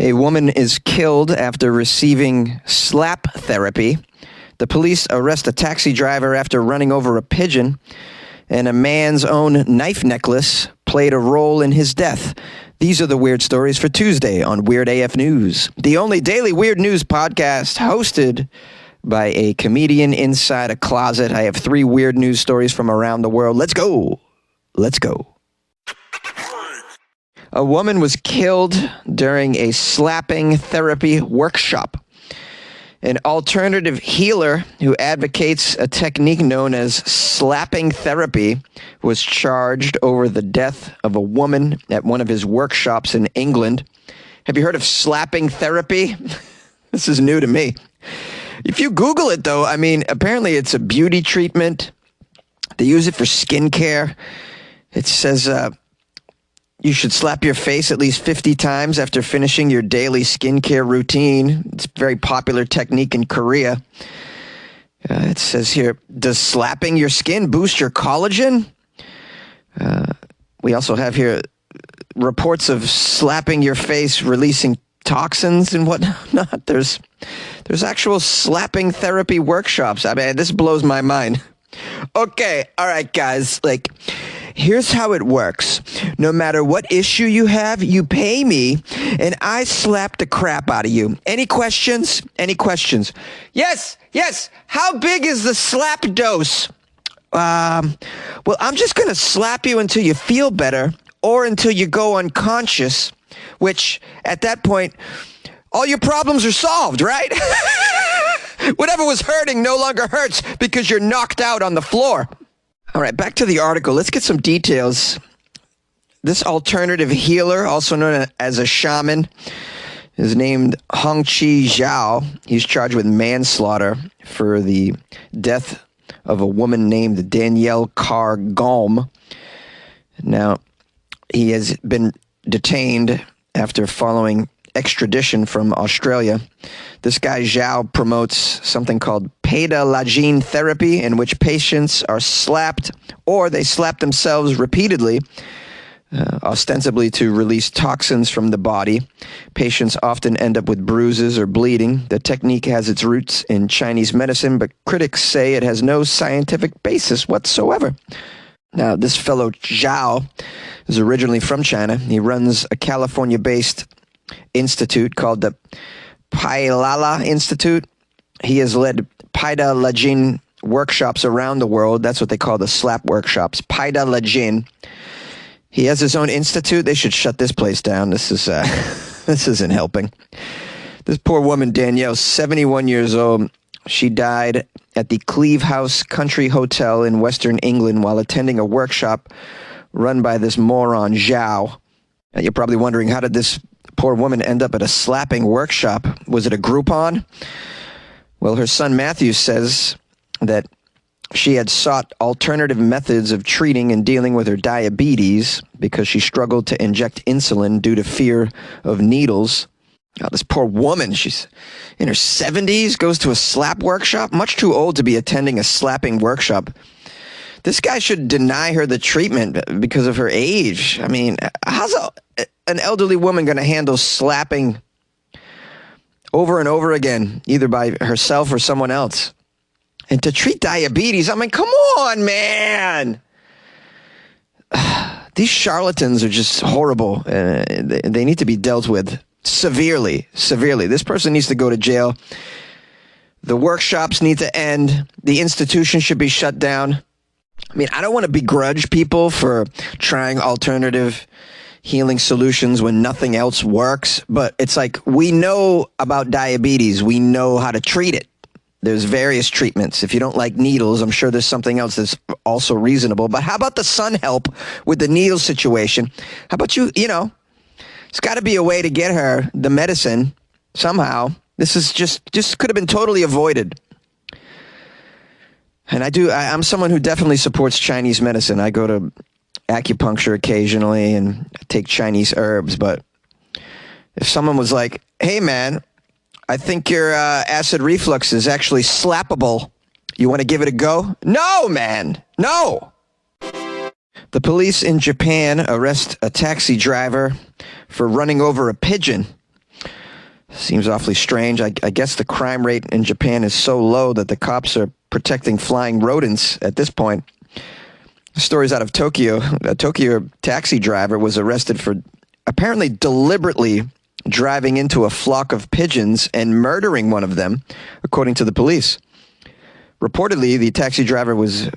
A woman is killed after receiving slap therapy. The police arrest a taxi driver after running over a pigeon. And a man's own knife necklace played a role in his death. These are the weird stories for Tuesday on Weird AF News, the only daily weird news podcast hosted by a comedian inside a closet. I have 3 weird news stories from around the world. Let's go. Let's go. A woman was killed during a slapping therapy workshop. An alternative healer who advocates a technique known as slapping therapy was charged over the death of a woman at one of his workshops in England. Have you heard of slapping therapy? This is new to me. If you Google it, though, apparently it's a beauty treatment. They use it for skincare. It says you should slap your face at least 50 times after finishing your daily skincare routine. It's a very popular technique in Korea. It says here, does slapping your skin boost your collagen? We also have here reports of slapping your face releasing toxins and whatnot. There's actual slapping therapy workshops. This blows my mind. Okay, all right, guys, here's how it works. No matter what issue you have, you pay me, and I slap the crap out of you. Any questions? Any questions? Yes. How big is the slap dose? Well, I'm just going to slap you until you feel better or until you go unconscious, which at that point, all your problems are solved, right? Whatever was hurting no longer hurts because you're knocked out on the floor. All right, back to the article. Let's get some details. This alternative healer, also known as a shaman, is named Hongqi Zhao. He's charged with manslaughter for the death of a woman named Danielle Carr Gaume. Now, he has been detained after following extradition from Australia. This guy Zhao promotes something called pedalagine therapy, in which patients are slapped or they slap themselves repeatedly, ostensibly to release toxins from the body. Patients often end up with bruises or bleeding. The technique has its roots in Chinese medicine, but critics say it has no scientific basis whatsoever. Now, this fellow Zhao is originally from China. He runs a California-based institute called the Pailala Institute. He has led pedalagine workshops around the world. That's what they call the slap workshops, pedalagine. He has his own institute. They should shut this place down. This isn't helping. This poor woman, Danielle, 71 years old. She died at the Cleve House Country Hotel in Western England while attending a workshop run by this moron, Zhao. You're probably wondering, how did this poor woman end up at a slapping workshop? Was it a Groupon? Well, her son Matthew says that she had sought alternative methods of treating and dealing with her diabetes because she struggled to inject insulin due to fear of needles. Oh, this poor woman, she's in her 70s, goes to a slap workshop, much too old to be attending a slapping workshop. This guy should deny her the treatment because of her age. How's an elderly woman going to handle slapping over and over again, either by herself or someone else? And to treat diabetes, come on, man. These charlatans are just horrible. They need to be dealt with severely. This person needs to go to jail. The workshops need to end. The institution should be shut down. I don't want to begrudge people for trying alternative healing solutions when nothing else works, but it's like, we know about diabetes. We know how to treat it. There's various treatments. If you don't like needles, I'm sure there's something else that's also reasonable. But how about the sun help with the needle situation? How about it's got to be a way to get her the medicine somehow. This is just could have been totally avoided. And I'm someone who definitely supports Chinese medicine. I go to acupuncture occasionally and take Chinese herbs. But if someone was like, hey, man, I think your acid reflux is actually slappable. You want to give it a go? No, man. No. The police in Japan arrest a taxi driver for running over a pigeon. Seems awfully strange. I guess the crime rate in Japan is so low that the cops are protecting flying rodents at this point. Stories out of Tokyo. A Tokyo taxi driver was arrested for apparently deliberately driving into a flock of pigeons and murdering one of them, according to the police. Reportedly, the taxi driver was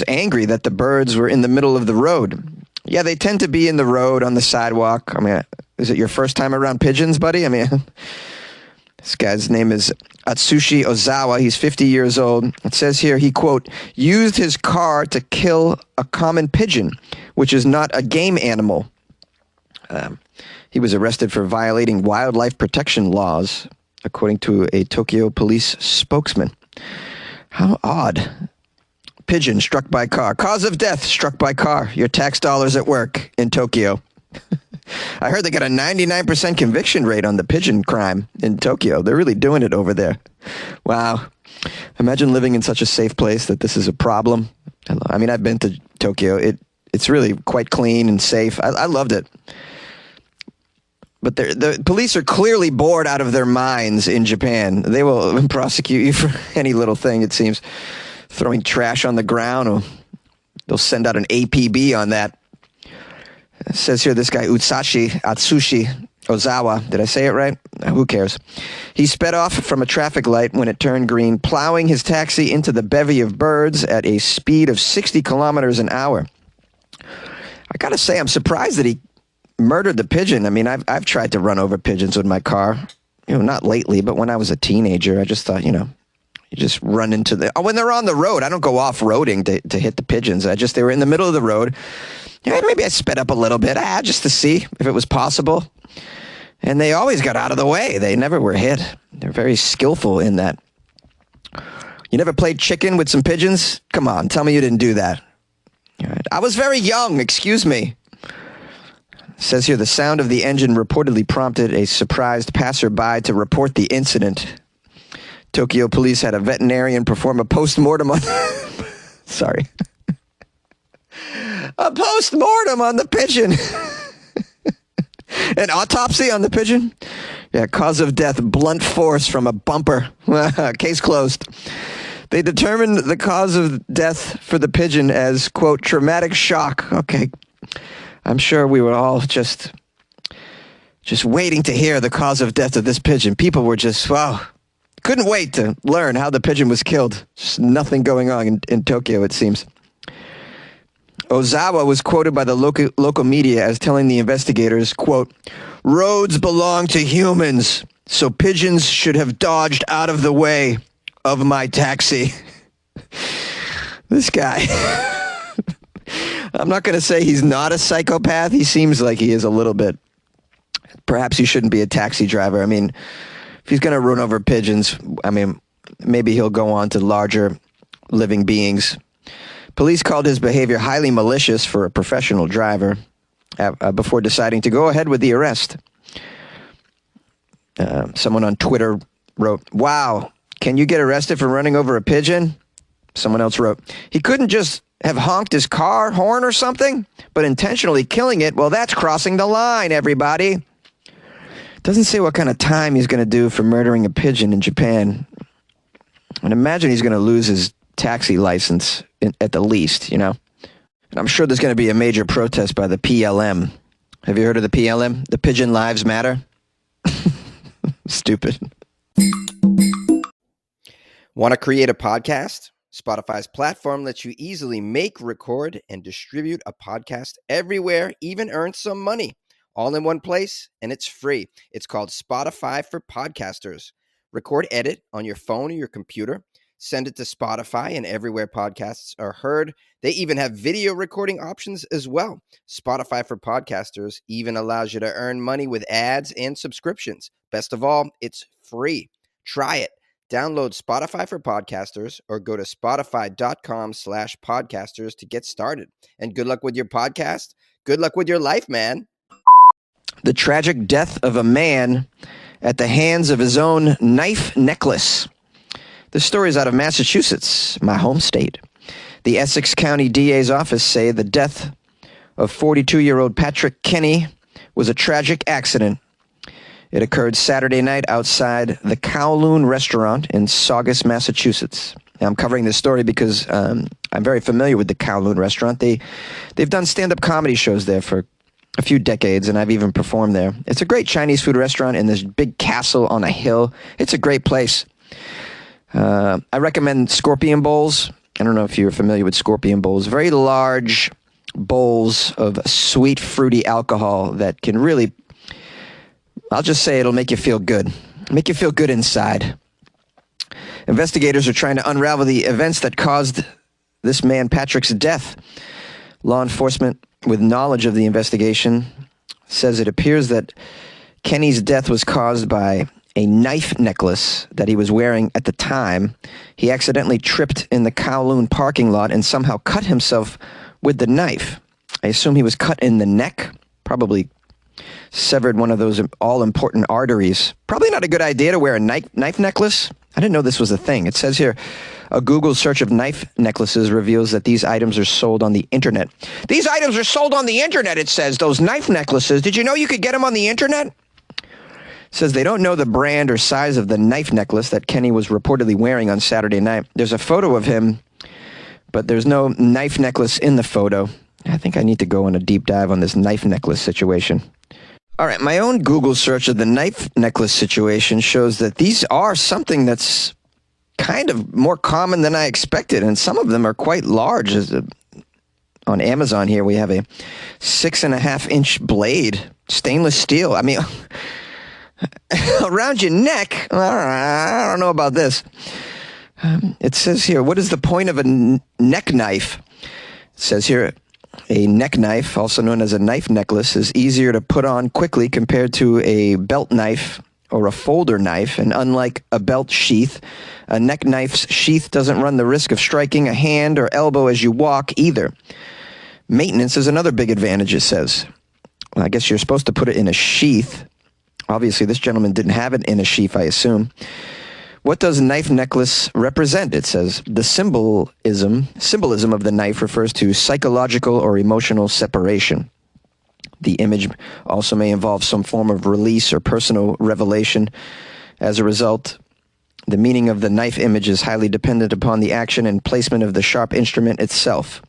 angry that the birds were in the middle of the road. Yeah, they tend to be in the road, on the sidewalk. I mean, is it your first time around pigeons, buddy? I mean, this guy's name is Atsushi Ozawa. He's 50 years old. It says here he, quote, used his car to kill a common pigeon, which is not a game animal. He was arrested for violating wildlife protection laws, according to a Tokyo police spokesman. How odd. Pigeon struck by car. Cause of death, struck by car. Your tax dollars at work in Tokyo. I heard they got a 99% conviction rate on the pigeon crime in Tokyo. They're really doing it over there. Wow. Imagine living in such a safe place that this is a problem. I mean, I've been to Tokyo. It's really quite clean and safe. I loved it. But the police are clearly bored out of their minds in Japan. They will prosecute you for any little thing, it seems. Throwing trash on the ground, or they'll send out an APB on that. It says here this guy, Atsushi Ozawa, did I say it right? Who cares? He sped off from a traffic light when it turned green, plowing his taxi into the bevy of birds at a speed of 60 kilometers an hour. I gotta say, I'm surprised that he murdered the pigeon. I mean, I've tried to run over pigeons with my car. Not lately, but when I was a teenager, I just thought, you just run into when they're on the road. I don't go off-roading to hit the pigeons. They were in the middle of the road. Maybe I sped up a little bit, just to see if it was possible. And they always got out of the way. They never were hit. They're very skillful in that. You never played chicken with some pigeons? Come on, tell me you didn't do that. I was very young, excuse me. It says here the sound of the engine reportedly prompted a surprised passerby to report the incident. Tokyo police had a veterinarian perform a post-mortem on... Sorry. A post-mortem on the pigeon. An autopsy on the pigeon? Yeah, cause of death, blunt force from a bumper. Case closed. They determined the cause of death for the pigeon as, quote, traumatic shock. Okay. I'm sure we were all just waiting to hear the cause of death of this pigeon. People were just, wow. Couldn't wait to learn how the pigeon was killed. Just nothing going on in Tokyo, it seems. Ozawa was quoted by the local media as telling the investigators, quote, roads belong to humans, so pigeons should have dodged out of the way of my taxi. This guy. I'm not going to say he's not a psychopath. He seems like he is a little bit. Perhaps he shouldn't be a taxi driver. I mean, if he's going to run over pigeons, I mean, maybe he'll go on to larger living beings. Police called his behavior highly malicious for a professional driver before deciding to go ahead with the arrest. Someone on Twitter wrote, wow, can you get arrested for running over a pigeon? Someone else wrote, he couldn't just have honked his car horn or something, but intentionally killing it, well, that's crossing the line, everybody. Doesn't say what kind of time he's going to do for murdering a pigeon in Japan. And imagine he's going to lose his taxi license at the least, And I'm sure there's going to be a major protest by the PLM. Have you heard of the PLM? The Pigeon Lives Matter? Stupid. Want to create a podcast? Spotify's platform lets you easily make, record, and distribute a podcast everywhere, even earn some money. All in one place, and it's free. It's called Spotify for Podcasters. Record, edit on your phone or your computer. Send it to Spotify and everywhere podcasts are heard. They even have video recording options as well. Spotify for Podcasters even allows you to earn money with ads and subscriptions. Best of all, it's free. Try it. Download Spotify for Podcasters or go to spotify.com/podcasters to get started. And good luck with your podcast. Good luck with your life, man. The tragic death of a man at the hands of his own knife necklace. This story is out of Massachusetts, my home state. The Essex County DA's office say the death of 42-year-old Patrick Kenny was a tragic accident It occurred Saturday night outside the Kowloon restaurant in Saugus, Massachusetts. Now, I'm covering this story because I'm very familiar with the Kowloon restaurant. They've done stand-up comedy shows there for a few decades, and I've even performed there. It's a great Chinese food restaurant in this big castle on a hill. It's a great place. I recommend scorpion bowls. I don't know if you're familiar with scorpion bowls. Very large bowls of sweet, fruity alcohol that can really, I'll just say it'll make you feel good. Make you feel good inside. Investigators are trying to unravel the events that caused this man Patrick's death. Law enforcement, with knowledge of the investigation, says it appears that Kenny's death was caused by a knife necklace that he was wearing at the time. He accidentally tripped in the Kowloon parking lot and somehow cut himself with the knife. I assume he was cut in the neck, probably severed one of those all-important arteries. Probably not a good idea to wear a knife necklace. I didn't know this was a thing. It says here, a Google search of knife necklaces reveals that these items are sold on the internet. These items are sold on the internet, it says, those knife necklaces. Did you know you could get them on the internet? It says they don't know the brand or size of the knife necklace that Kenny was reportedly wearing on Saturday night. There's a photo of him, but there's no knife necklace in the photo. I think I need to go on a deep dive on this knife necklace situation. All right, my own Google search of the knife necklace situation shows that these are something that's kind of more common than I expected, and some of them are quite large. On Amazon here, we have a 6.5-inch blade, stainless steel. I mean, around your neck, I don't know about this. It says here, what is the point of a neck knife? It says here, a neck knife, also known as a knife necklace, is easier to put on quickly compared to a belt knife or a folder knife, and unlike a belt sheath, a neck knife's sheath doesn't run the risk of striking a hand or elbow as you walk either. Maintenance is another big advantage, it says. Well, I guess you're supposed to put it in a sheath. Obviously, this gentleman didn't have it in a sheath, I assume. What does knife necklace represent? It says the symbolism of the knife refers to psychological or emotional separation. The image also may involve some form of release or personal revelation. As a result, the meaning of the knife image is highly dependent upon the action and placement of the sharp instrument itself.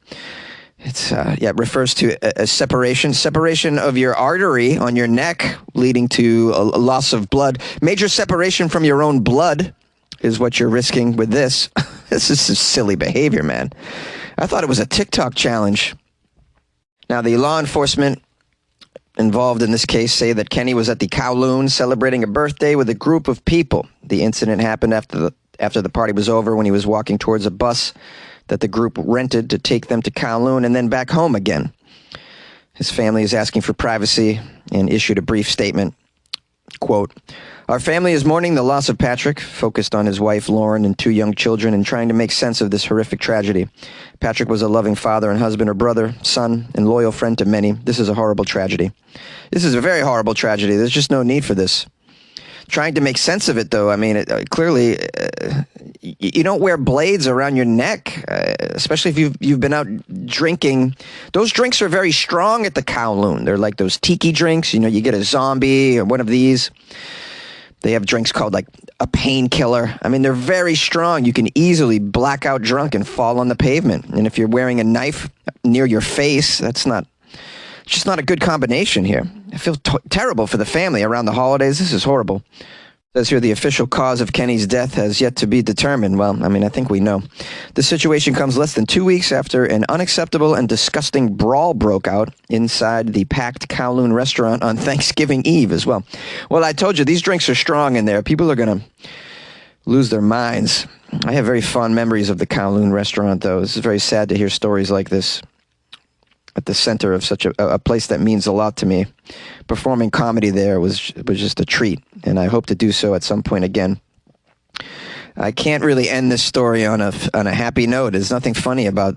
It refers to a separation of your artery on your neck, leading to a loss of blood. Major separation from your own blood is what you're risking with this. This is some silly behavior, man. I thought it was a TikTok challenge. Now, the law enforcement involved in this case say that Kenny was at the Kowloon celebrating a birthday with a group of people. The incident happened after the party was over, when he was walking towards a bus that the group rented to take them to Kowloon and then back home again. His family is asking for privacy and issued a brief statement. Quote, "Our family is mourning the loss of Patrick, focused on his wife, Lauren, and 2 young children, and trying to make sense of this horrific tragedy. Patrick was a loving father and husband or brother, son, and loyal friend to many. This is a horrible tragedy." This is a very horrible tragedy. There's just no need for this. Trying to make sense of it, though, I mean, clearly, you don't wear blades around your neck, especially if you've been out drinking. Those drinks are very strong at the Kowloon. They're like those tiki drinks. You know, you get a zombie or one of these. They have drinks called like a painkiller. I mean, they're very strong. You can easily black out drunk and fall on the pavement. And if you're wearing a knife near your face, it's just not a good combination here. I feel terrible for the family around the holidays. This is horrible. It says here the official cause of Kenny's death has yet to be determined. Well, I mean, I think we know. The situation comes less than 2 weeks after an unacceptable and disgusting brawl broke out inside the packed Kowloon restaurant on Thanksgiving Eve as well. Well, I told you, these drinks are strong in there. People are going to lose their minds. I have very fond memories of the Kowloon restaurant, though. This is very sad to hear stories like this at the center of such a place that means a lot to me. Performing comedy there was just a treat, and I hope to do so at some point again. I can't really end this story on a happy note. There's nothing funny about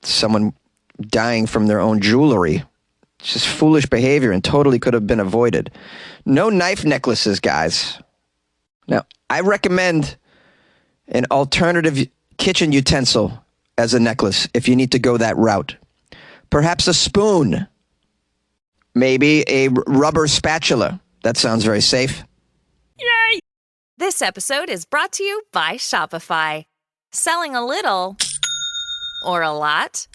someone dying from their own jewelry. It's just foolish behavior and totally could have been avoided. No knife necklaces, guys. Now, I recommend an alternative kitchen utensil as a necklace if you need to go that route. Perhaps a spoon. Maybe a rubber spatula That sounds very safe. Yay! This episode is brought to you by Shopify. Selling a little or a lot?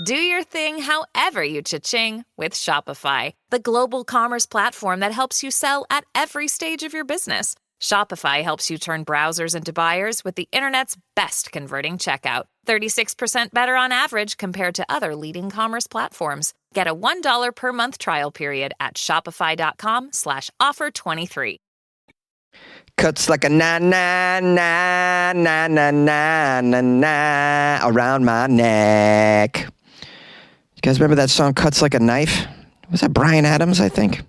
Do your thing however you cha-ching with Shopify, the global commerce platform that helps you sell at every stage of your business. Shopify helps you turn browsers into buyers with the internet's best converting checkout. 36% better on average compared to other leading commerce platforms. Get a $1 per month trial period at shopify.com/offer23. Cuts like a na na na na na na na na around my neck. You guys remember that song, Cuts Like a Knife? Was that Bryan Adams, I think?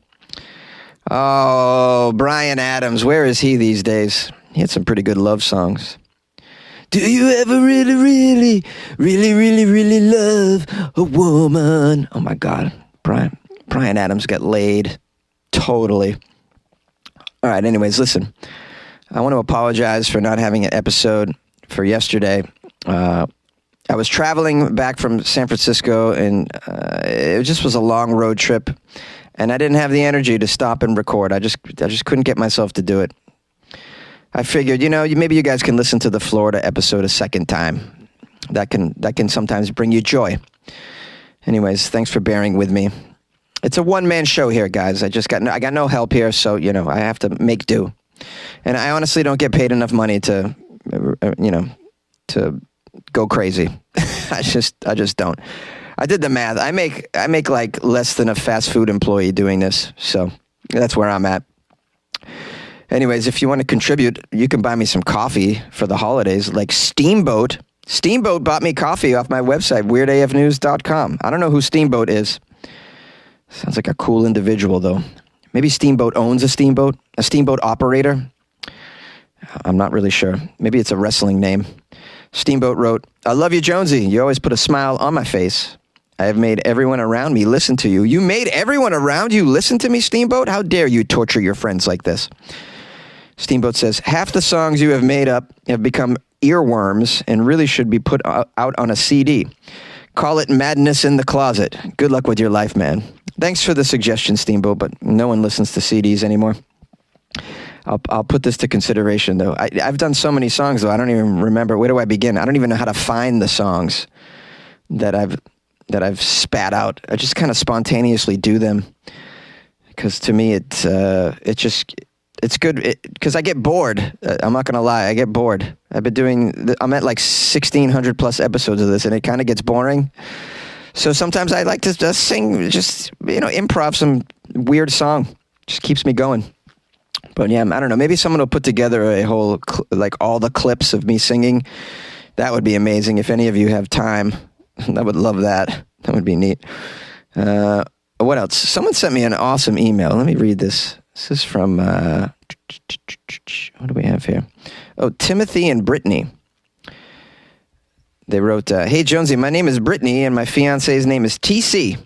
Oh, Bryan Adams, where is he these days? He had some pretty good love songs. Do you ever really love a woman? Oh my God, Bryan Adams got laid. Totally. All right, anyways, listen. I want to apologize for not having an episode for yesterday. I was traveling back from San Francisco, and it just was a long road trip, and I didn't have the energy to stop and record. I just couldn't get myself to do it. I figured, maybe you guys can listen to the Florida episode a second time. That can sometimes bring you joy. Anyways, thanks for bearing with me. It's a one-man show here, guys. I got no help here, so I have to make do. And I honestly don't get paid enough money to go crazy. I just don't. I did the math. I make like less than a fast food employee doing this, so that's where I'm at. Anyways, if you want to contribute, you can buy me some coffee for the holidays, like Steamboat. Steamboat bought me coffee off my website, weirdafnews.com. I don't know who Steamboat is. Sounds like a cool individual, though. Maybe Steamboat owns a steamboat operator. I'm not really sure. Maybe it's a wrestling name. Steamboat wrote, I love you, Jonesy. You always put a smile on my face. I have made everyone around me listen to you. You made everyone around you listen to me, Steamboat? How dare you torture your friends like this? Steamboat says, half the songs you have made up have become earworms and really should be put out on a CD. Call it Madness in the Closet. Good luck with your life, man. Thanks for the suggestion, Steamboat, but no one listens to CDs anymore. I'll put this to consideration, though. I've done so many songs, though. I don't even remember. Where do I begin? I don't even know how to find the songs that I've spat out. I just kind of spontaneously do them because to me it's good because I get bored. I'm not gonna lie, I get bored. I'm at like 1,600 plus episodes of this, and it kind of gets boring. So sometimes I like to just sing, improv some weird song. Just keeps me going. But yeah, I don't know. Maybe someone will put together a whole, like all the clips of me singing. That would be amazing. If any of you have time, I would love that. That would be neat. What else? Someone sent me an awesome email. Let me read this. This is from, what do we have here? Oh, Timothy and Brittany. They wrote, hey, Jonesy, my name is Brittany, and my fiance's name is TC.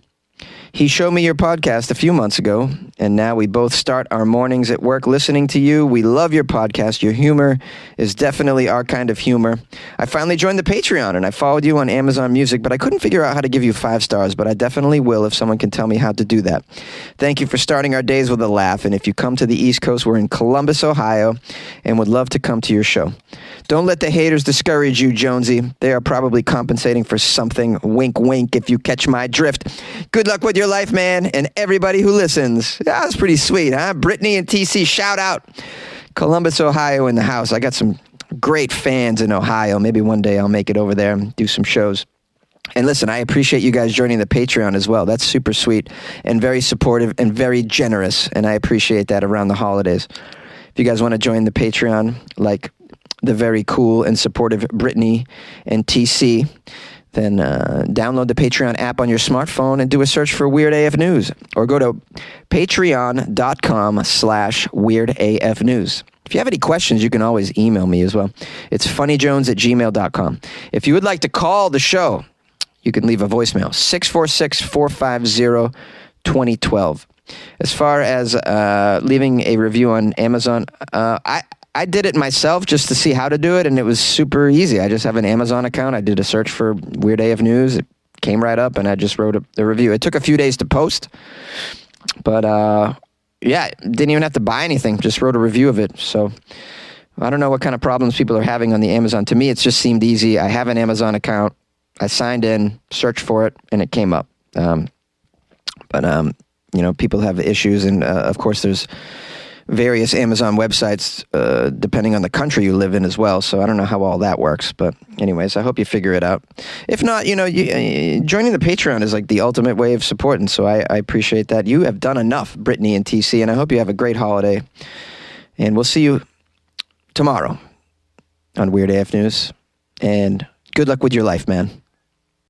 He showed me your podcast a few months ago, and now we both start our mornings at work listening to you. We love your podcast. Your humor is definitely our kind of humor. I finally joined the Patreon, and I followed you on Amazon Music, but I couldn't figure out how to give you 5 stars, but I definitely will if someone can tell me how to do that. Thank you for starting our days with a laugh, and if you come to the East Coast, we're in Columbus, Ohio, and would love to come to your show. Don't let the haters discourage you, Jonesy. They are probably compensating for something. Wink, wink, if you catch my drift. Good luck with your life, man, and everybody who listens. That's pretty sweet, huh? Brittany and TC, shout out. Columbus, Ohio in the house. I got some great fans in Ohio. Maybe one day I'll make it over there and do some shows. And listen, I appreciate you guys joining the Patreon as well. That's super sweet and very supportive and very generous, and I appreciate that around the holidays. If you guys want to join the Patreon, like the very cool and supportive Brittany and TC, then download the Patreon app on your smartphone and do a search for Weird AF News, or go to patreon.com/weirdafnews. If you have any questions, you can always email me as well. It's funnyjones@gmail.com. If you would like to call the show, you can leave a voicemail, 646-450-2012. As far as leaving a review on Amazon, I did it myself just to see how to do it, and it was super easy. I just have an Amazon account. I did a search for Weird AF News. It came right up, and I just wrote a review. It took a few days to post, but yeah, didn't even have to buy anything. Just wrote a review of it. So I don't know what kind of problems people are having on the Amazon. To me, it just seemed easy. I have an Amazon account. I signed in, searched for it, and it came up. But people have issues, and of course, there's various Amazon websites depending on the country you live in as well. So I don't know how all that works. But anyways, I hope you figure it out. If not, joining the Patreon is like the ultimate way of support, and so I appreciate that. You have done enough, Brittany and TC, and I hope you have a great holiday. And we'll see you tomorrow on Weird AF News. And good luck with your life, man.